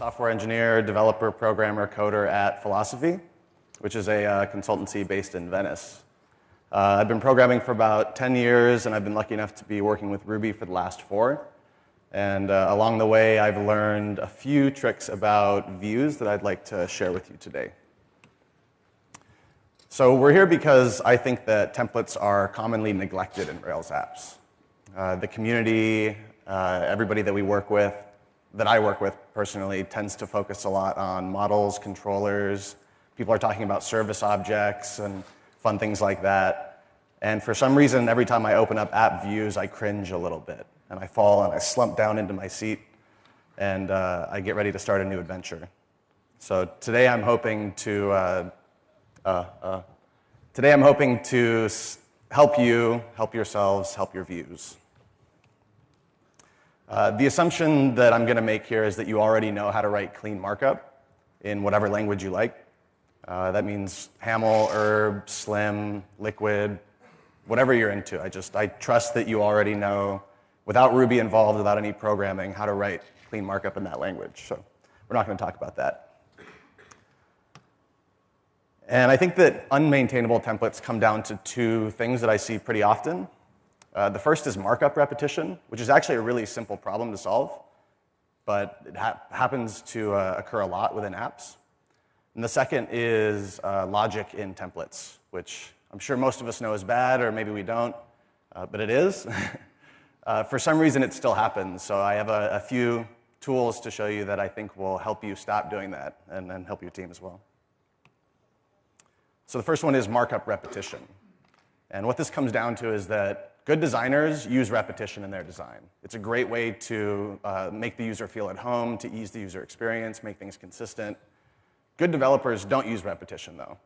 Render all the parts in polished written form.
software engineer, developer, programmer, coder at Philosophie, which is a consultancy based in Venice. I've been programming for about 10 years, and I've been lucky enough to be working with Ruby for the last 4. And along the way, I've learned a few tricks about views that I'd like to share with you today. So we're here because I think that templates are commonly neglected in Rails apps. The community, everybody that we work with, that I work with personally, tends to focus a lot on models, controllers. People are talking about service objects and fun things like that. And for some reason, every time I open up app views, I cringe a little bit. And I fall and I slump down into my seat, and I get ready to start a new adventure. So today I'm hoping to help you, help yourselves, help your views. The assumption that I'm going to make here is that you already know how to write clean markup in whatever language you like. That means Haml, Herb, Slim, Liquid, whatever you're into. I trust that you already know, without Ruby involved, without any programming, how to write clean markup in that language. So we're not going to talk about that. And I think that unmaintainable templates come down to 2 things that I see pretty often. The first is markup repetition, which is actually a really simple problem to solve, but it happens to occur a lot within apps. And the second is logic in templates, which I'm sure most of us know is bad, or maybe we don't, but it is. For some reason, it still happens, so I have a few tools to show you that I think will help you stop doing that and then help your team as well. So the first one is markup repetition. And what this comes down to is that good designers use repetition in their design. It's a great way to make the user feel at home, to ease the user experience, make things consistent. Good developers don't use repetition, though.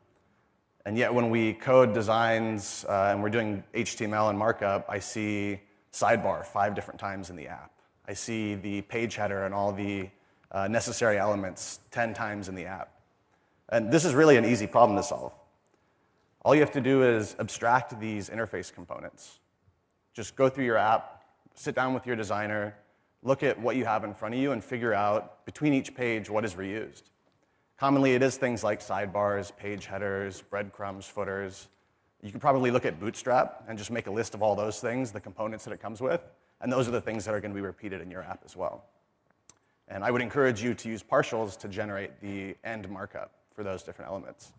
And yet when we code designs and we're doing HTML and markup, I see sidebar 5 different times in the app. I see the page header and all the necessary elements 10 times in the app. And this is really an easy problem to solve. All you have to do is abstract these interface components. Just go through your app, sit down with your designer, look at what you have in front of you, and figure out between each page what is reused. Commonly, it is things like sidebars, page headers, breadcrumbs, footers. You can probably look at Bootstrap and just make a list of all those things, the components that it comes with, and those are the things that are going to be repeated in your app as well. And I would encourage you to use partials to generate the end markup for those different elements.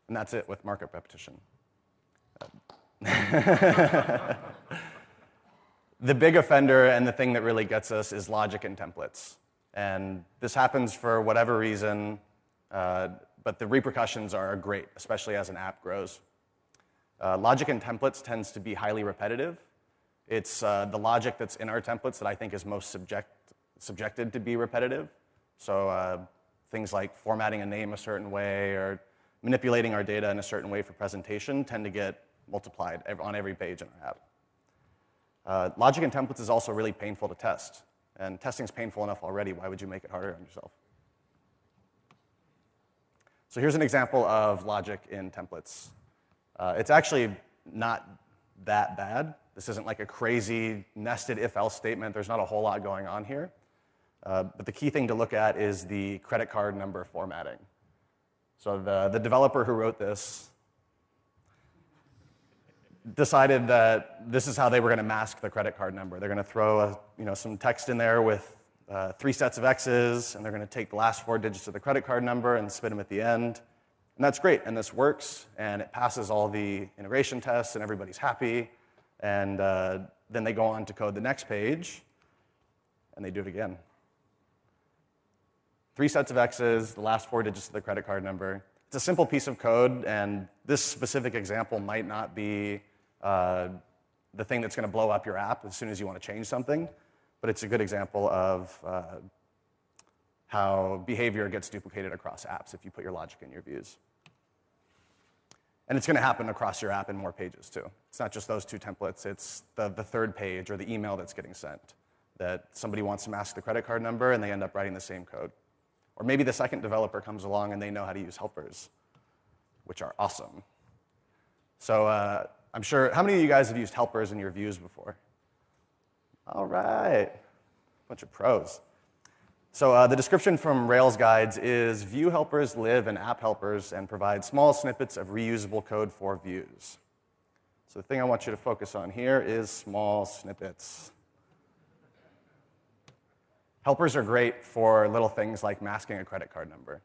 And that's it with markup repetition. The big offender and the thing that really gets us is logic in templates. And this happens for whatever reason, but the repercussions are great, especially as an app grows. Logic in templates tends to be highly repetitive. It's the logic that's in our templates that I think is most subjected to be repetitive. So things like formatting a name a certain way or manipulating our data in a certain way for presentation tend to get multiplied on every page in our app. Logic in templates is also really painful to test. And testing is painful enough already. Why would you make it harder on yourself? So here's an example of logic in templates. It's actually not that bad. This isn't like a crazy nested if-else statement. There's not a whole lot going on here. But the key thing to look at is the credit card number formatting. So the developer who wrote this decided that this is how they were going to mask the credit card number. They're going to throw some text in there with 3 sets of X's, and they're going to take the last 4 digits of the credit card number and spit them at the end. And that's great, and this works, and it passes all the integration tests, and everybody's happy. And then they go on to code the next page, and they do it again. 3 sets of X's, the last 4 digits of the credit card number. It's a simple piece of code, and this specific example might not be the thing that's going to blow up your app as soon as you want to change something, but it's a good example of how behavior gets duplicated across apps if you put your logic in your views. And it's going to happen across your app in more pages, too. It's not just those 2 templates. It's the 3rd page or the email that's getting sent, that somebody wants to mask the credit card number, and they end up writing the same code. Or maybe the second developer comes along and they know how to use helpers, which are awesome. So I'm sure, how many of you guys have used helpers in your views before? All right, bunch of pros. So the description from Rails guides is view helpers live in app helpers and provide small snippets of reusable code for views. So the thing I want you to focus on here is small snippets. Helpers are great for little things like masking a credit card number.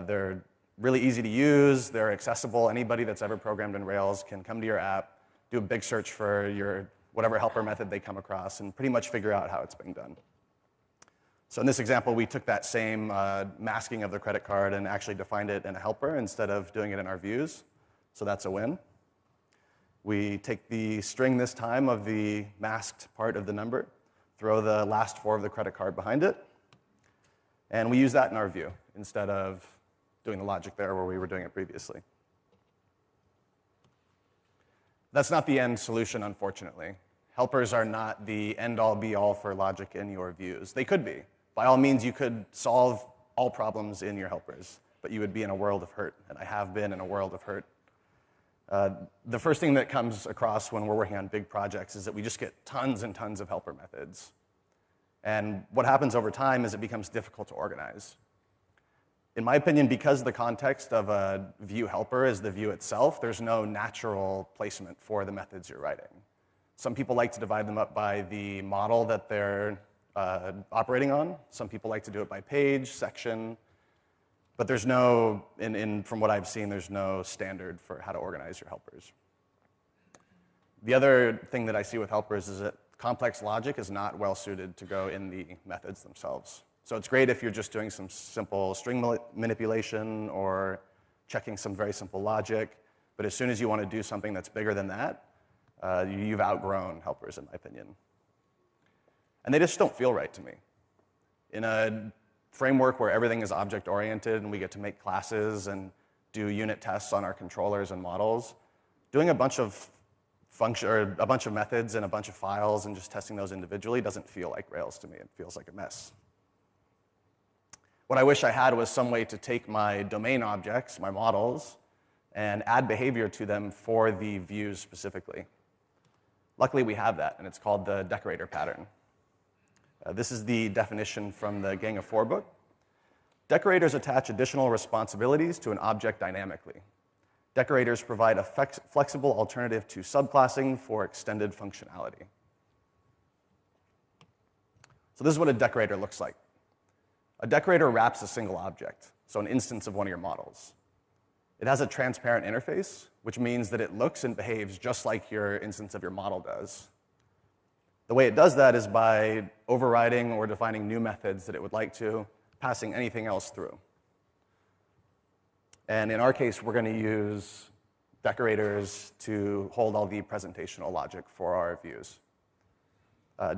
They're really easy to use. They're accessible. Anybody that's ever programmed in Rails can come to your app, do a big search for your whatever helper method they come across, and pretty much figure out how it's being done. So in this example, we took that same masking of the credit card and actually defined it in a helper instead of doing it in our views. So that's a win. We take the string this time of the masked part of the number, throw the last 4 of the credit card behind it, and we use that in our view instead of doing the logic there where we were doing it previously. That's not the end solution, unfortunately. Helpers are not the end-all, be-all for logic in your views. They could be. By all means, you could solve all problems in your helpers, but you would be in a world of hurt, and I have been in a world of hurt. The first thing that comes across when we're working on big projects is that we just get tons and tons of helper methods. And what happens over time is it becomes difficult to organize. In my opinion, because the context of a view helper is the view itself, there's no natural placement for the methods you're writing. Some people like to divide them up by the model that they're operating on. Some people like to do it by page, section. But there's no, from what I've seen, there's no standard for how to organize your helpers. The other thing that I see with helpers is that complex logic is not well suited to go in the methods themselves. So it's great if you're just doing some simple string manipulation or checking some very simple logic. But as soon as you want to do something that's bigger than that, you've outgrown helpers, in my opinion. And they just don't feel right to me. In a framework where everything is object-oriented and we get to make classes and do unit tests on our controllers and models, doing a bunch of methods and a bunch of files and just testing those individually doesn't feel like Rails to me. It feels like a mess. What I wish I had was some way to take my domain objects, my models, and add behavior to them for the views specifically. Luckily, we have that, and it's called the Decorator Pattern. This is the definition from the Gang of 4 book. Decorators attach additional responsibilities to an object dynamically. Decorators provide a flexible alternative to subclassing for extended functionality. So this is what a decorator looks like. A decorator wraps a single object, so an instance of one of your models. It has a transparent interface, which means that it looks and behaves just like your instance of your model does. The way it does that is by overriding or defining new methods that it would like to, passing anything else through. And in our case, we're going to use decorators to hold all the presentational logic for our views.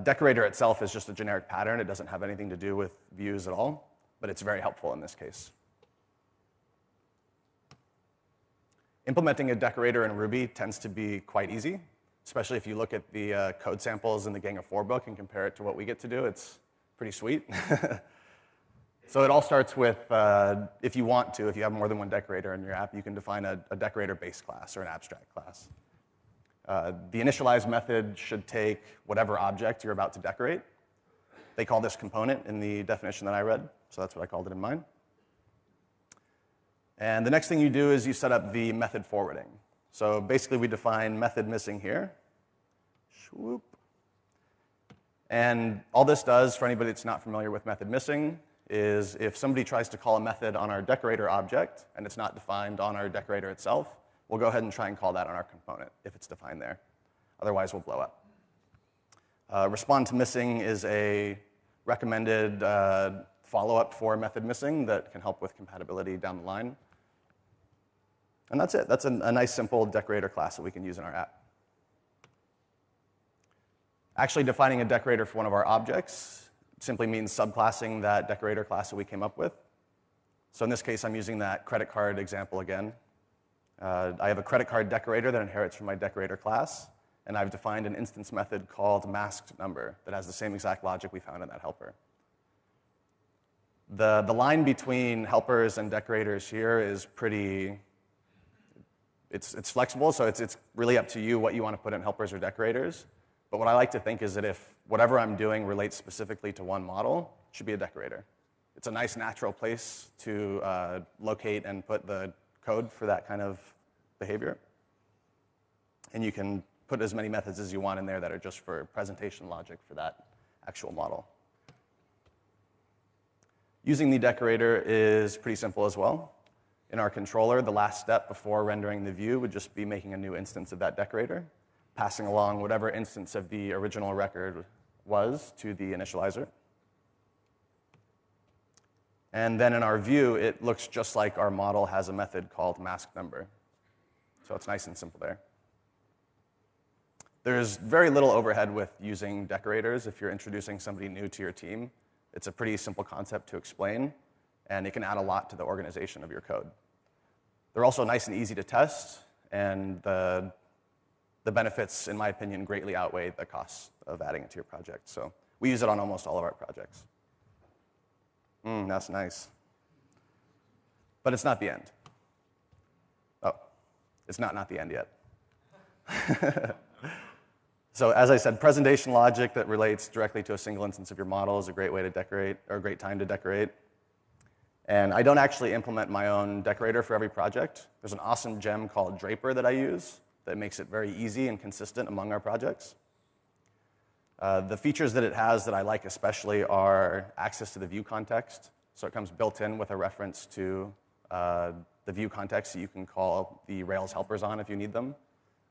Decorator itself is just a generic pattern. It doesn't have anything to do with views at all, but it's very helpful in this case. Implementing a decorator in Ruby tends to be quite easy, especially if you look at the code samples in the Gang of 4 book and compare it to what we get to do. It's pretty sweet. So it all starts with, if you have more than one decorator in your app, you can define a decorator base class or an abstract class. The initialize method should take whatever object you're about to decorate. They call this component in the definition that I read, so that's what I called it in mine. And the next thing you do is you set up the method forwarding. So basically, we define method missing here. Swoop. And all this does, for anybody that's not familiar with method missing, is if somebody tries to call a method on our decorator object and it's not defined on our decorator itself, we'll go ahead and try and call that on our component if it's defined there. Otherwise, we'll blow up. Respond to missing is a recommended follow-up for method missing that can help with compatibility down the line. And that's it. That's a nice, simple decorator class that we can use in our app. Actually defining a decorator for one of our objects simply means subclassing that decorator class that we came up with. So in this case, I'm using that credit card example again. I have a credit card decorator that inherits from my decorator class, and I've defined an instance method called masked number that has the same exact logic we found in that helper. The line between helpers and decorators here is pretty... It's flexible, so it's really up to you what you want to put in helpers or decorators. But what I like to think is that if whatever I'm doing relates specifically to one model, should be a decorator. It's a nice natural place to locate and put the code for that kind of behavior. And you can put as many methods as you want in there that are just for presentation logic for that actual model. Using the decorator is pretty simple as well. In our controller, the last step before rendering the view would just be making a new instance of that decorator, passing along whatever instance of the original record was to the initializer. And then in our view, it looks just like our model has a method called maskNumber. So it's nice and simple there. There's very little overhead with using decorators if you're introducing somebody new to your team. It's a pretty simple concept to explain, and it can add a lot to the organization of your code. They're also nice and easy to test, and the benefits, in my opinion, greatly outweigh the costs of adding it to your project. So we use it on almost all of our projects. That's nice. But it's not the end. Oh, it's not the end yet. So as I said, presentation logic that relates directly to a single instance of your model is a great way to decorate, or a great time to decorate. And I don't actually implement my own decorator for every project. There's an awesome gem called Draper that I use that makes it very easy and consistent among our projects. The features that it has that I like especially are access to the view context. So it comes built in with a reference to the view context that you can call the Rails helpers on if you need them,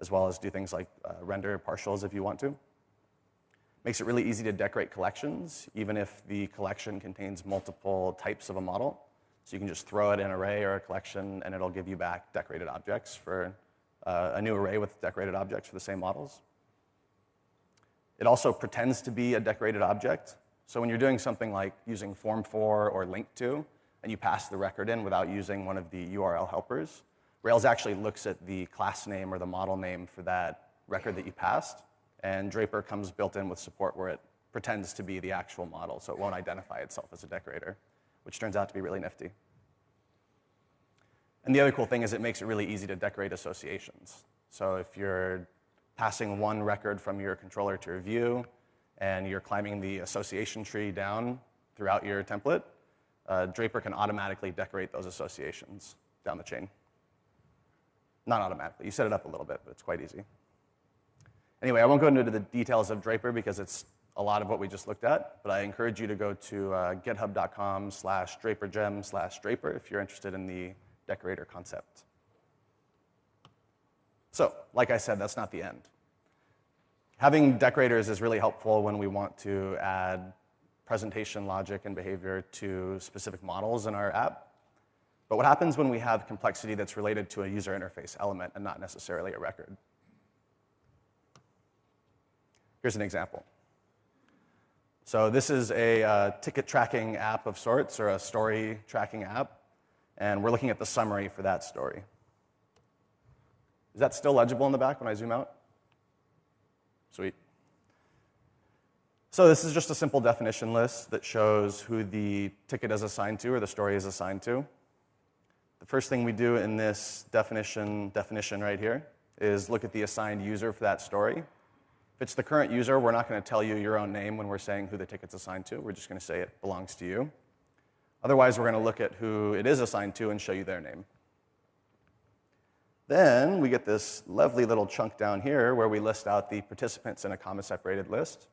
as well as do things like render partials if you want to. Makes it really easy to decorate collections, even if the collection contains multiple types of a model. So you can just throw it in an array or a collection, and it'll give you back decorated objects for a new array with decorated objects for the same models. It also pretends to be a decorated object. So when you're doing something like using form4 or link2, and you pass the record in without using one of the URL helpers, Rails actually looks at the class name or the model name for that record that you passed, and Draper comes built in with support where it pretends to be the actual model, so it won't identify itself as a decorator, which turns out to be really nifty. And the other cool thing is it makes it really easy to decorate associations. So if you're passing one record from your controller to your view, and you're climbing the association tree down throughout your template, Draper can automatically decorate those associations down the chain. Not automatically. You set it up a little bit, but it's quite easy. Anyway, I won't go into the details of Draper because it's a lot of what we just looked at, but I encourage you to go to github.com/drapergem/Draper if you're interested in the decorator concept. So, like I said, that's not the end. Having decorators is really helpful when we want to add presentation logic and behavior to specific models in our app. But what happens when we have complexity that's related to a user interface element and not necessarily a record? Here's an example. So this is a ticket tracking app of sorts, or a story tracking app, and we're looking at the summary for that story. Is that still legible in the back when I zoom out? Sweet. So this is just a simple definition list that shows who the ticket is assigned to, or the story is assigned to. The first thing we do in this definition right here is look at the assigned user for that story. If it's the current user, we're not going to tell you your own name when we're saying who the ticket's assigned to. We're just going to say it belongs to you. Otherwise, we're going to look at who it is assigned to and show you their name. Then we get this lovely little chunk down here where we list out the participants in a comma-separated list.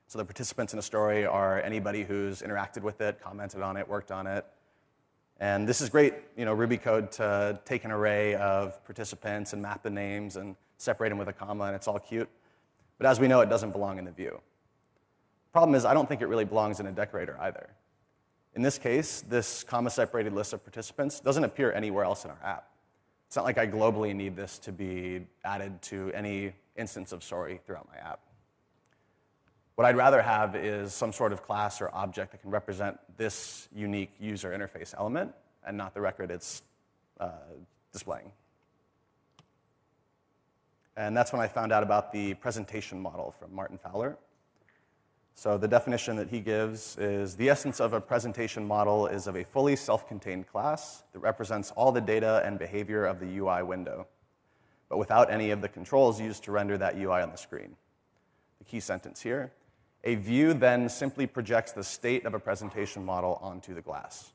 So the participants in a story are anybody who's interacted with it, commented on it, worked on it. And this is great, Ruby code to take an array of participants and map the names and separate them with a comma, and it's all cute. But as we know, it doesn't belong in the view. Problem is, I don't think it really belongs in a decorator either. In this case, this comma-separated list of participants doesn't appear anywhere else in our app. It's not like I globally need this to be added to any instance of story throughout my app. What I'd rather have is some sort of class or object that can represent this unique user interface element and not the record it's displaying. And that's when I found out about the presentation model from Martin Fowler. So the definition that he gives is, the essence of a presentation model is of a fully self-contained class that represents all the data and behavior of the UI window, but without any of the controls used to render that UI on the screen. The key sentence here, A view then simply projects the state of a presentation model onto the glass.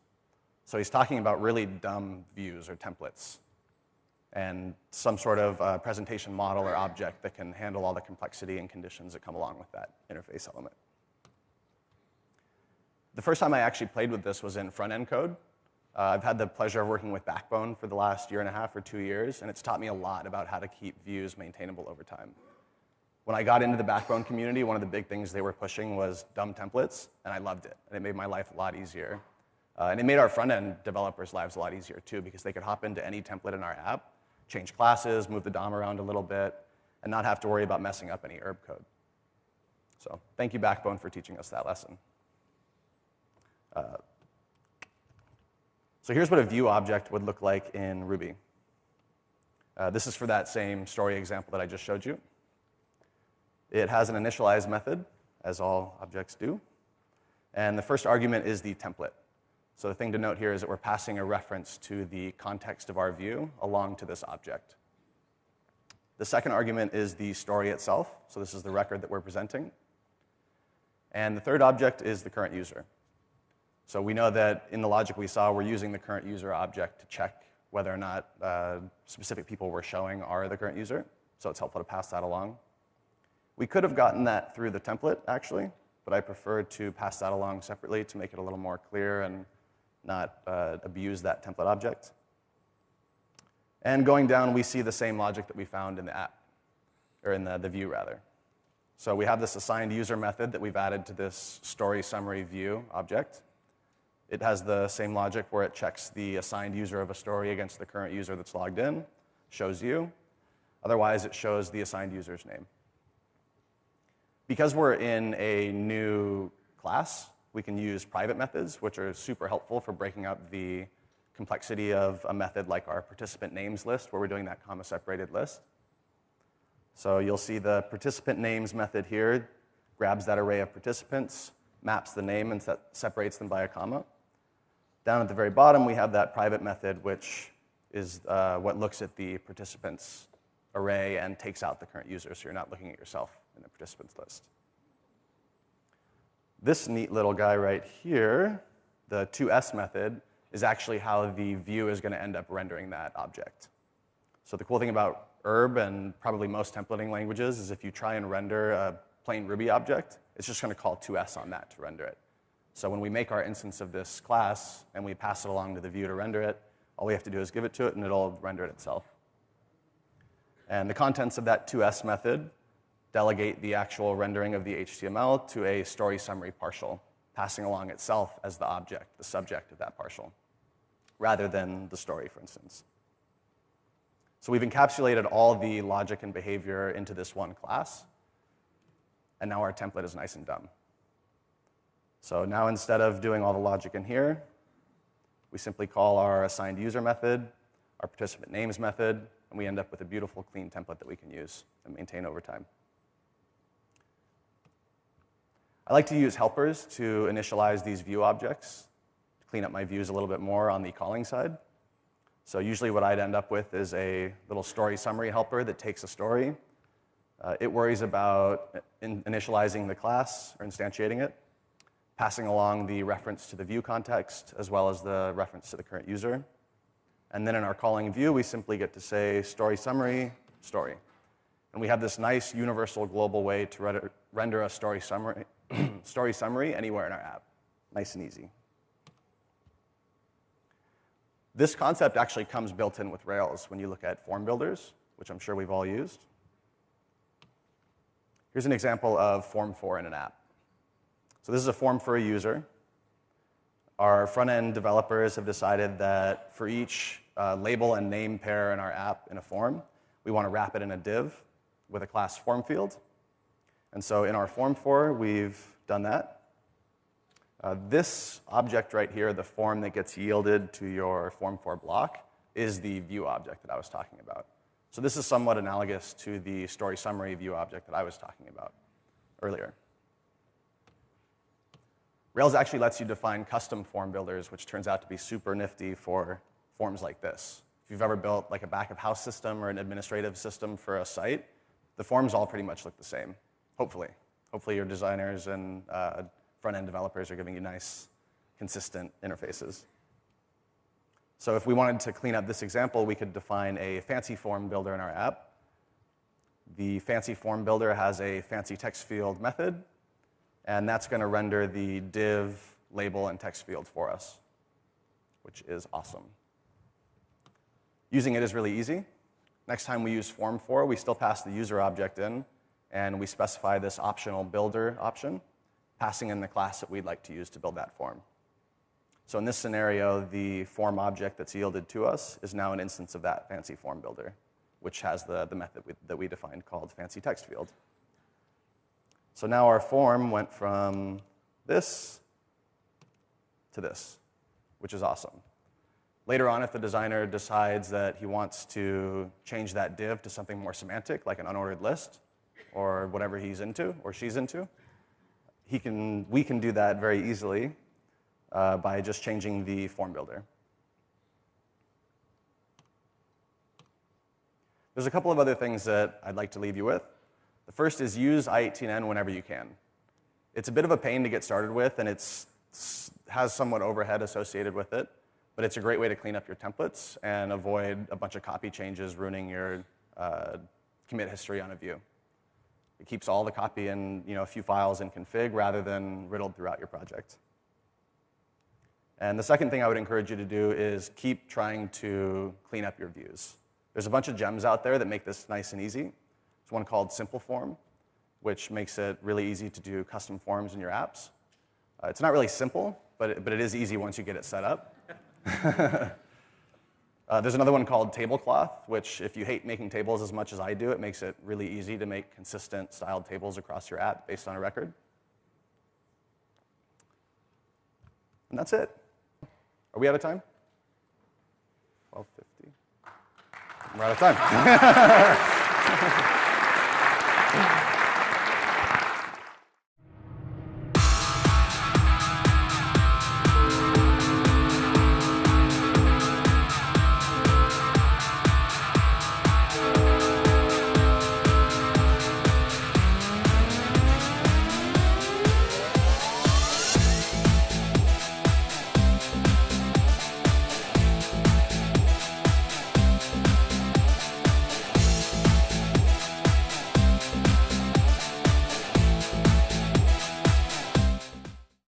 So he's talking about really dumb views or templates and some sort of presentation model or object that can handle all the complexity and conditions that come along with that interface element. The first time I actually played with this was in front-end code. I've had the pleasure of working with Backbone for the last 1.5 or 2 years, and it's taught me a lot about how to keep views maintainable over time. When I got into the Backbone community, one of the big things they were pushing was dumb templates, and I loved it. And it made my life a lot easier. And it made our front-end developers' lives a lot easier, too, because they could hop into any template in our app, change classes, move the DOM around a little bit, and not have to worry about messing up any herb code. So thank you, Backbone, for teaching us that lesson. So here's what a view object would look like in Ruby. This is for that same story example that I just showed you. It has an initialize method, as all objects do. And the first argument is the template. So the thing to note here is that we're passing a reference to the context of our view along to this object. The second argument is the story itself. So this is the record that we're presenting. And the third object is the current user. So we know that in the logic we saw, we're using the current user object to check whether or not specific people we're showing are the current user. So it's helpful to pass that along. We could have gotten that through the template, actually, but I prefer to pass that along separately to make it a little more clear and not abuse that template object. And going down, we see the same logic that we found in the app, or in the view, rather. So we have this assigned user method that we've added to this story summary view object. It has the same logic where it checks the assigned user of a story against the current user that's logged in, shows you. Otherwise, it shows the assigned user's name. Because we're in a new class, we can use private methods, which are super helpful for breaking up the complexity of a method like our participant names list, where we're doing that comma-separated list. So you'll see the participant names method here grabs that array of participants, maps the name, and separates them by a comma. Down at the very bottom, we have that private method, which is what looks at the participants array and takes out the current user, so you're not looking at yourself in the participants list. This neat little guy right here, the toS method, is actually how the view is going to end up rendering that object. So the cool thing about herb and probably most templating languages is if you try and render a plain Ruby object, it's just going to call toS on that to render it. So when we make our instance of this class and we pass it along to the view to render it, all we have to do is give it to it and it'll render it itself. And the contents of that toS method delegate the actual rendering of the HTML to a story summary partial, passing along itself as the object, the subject of that partial, rather than the story, for instance. So we've encapsulated all the logic and behavior into this one class, and now our template is nice and dumb. So now instead of doing all the logic in here, we simply call our assigned user method, our participant names method, and we end up with a beautiful, clean template that we can use and maintain over time. I like to use helpers to initialize these view objects, to clean up my views a little bit more on the calling side. So usually what I'd end up with is a little story summary helper that takes a story. It worries about initializing the class or instantiating it, passing along the reference to the view context, as well as the reference to the current user. And then in our calling view, we simply get to say story summary, story. And we have this nice universal global way to render a story summary, anywhere in our app. Nice and easy. This concept actually comes built in with Rails when you look at form builders, which I'm sure we've all used. Here's an example of form for in an app. So this is a form for a user. Our front-end developers have decided that for each label and name pair in our app in a form, we want to wrap it in a div with a class form field. And so in our form for, we've done that. This object right here, the form that gets yielded to your form for block, is the view object that I was talking about. So this is somewhat analogous to the story summary view object that I was talking about earlier. Rails actually lets you define custom form builders, which turns out to be super nifty for forms like this. If you've ever built like a back-of-house system or an administrative system for a site, the forms all pretty much look the same, hopefully. Hopefully your designers and front-end developers are giving you nice, consistent interfaces. So if we wanted to clean up this example, we could define a fancy form builder in our app. The fancy form builder has a fancy text field method, and that's going to render the div, label, and text field for us, which is awesome. Using it is really easy. Next time we use form4, we still pass the user object in, and we specify this optional builder option, passing in the class that we'd like to use to build that form. So in this scenario, the form object that's yielded to us is now an instance of that fancy form builder, which has the method that we defined called fancy text field. So now our form went from this to this, which is awesome. Later on, if the designer decides that he wants to change that div to something more semantic, like an unordered list, or whatever he's into or she's into, we can do that very easily by just changing the form builder. There's a couple of other things that I'd like to leave you with. The first is use i18n whenever you can. It's a bit of a pain to get started with, and it has somewhat overhead associated with it, but it's a great way to clean up your templates and avoid a bunch of copy changes ruining your commit history on a view. It keeps all the copy in a few files in config rather than riddled throughout your project. And the second thing I would encourage you to do is keep trying to clean up your views. There's a bunch of gems out there that make this nice and easy. There's one called Simple Form, which makes it really easy to do custom forms in your apps. It's not really simple, but it is easy once you get it set up. There's another one called Tablecloth, which if you hate making tables as much as I do, it makes it really easy to make consistent styled tables across your app based on a record. And that's it. Are we out of time? 12:50. We're out of time.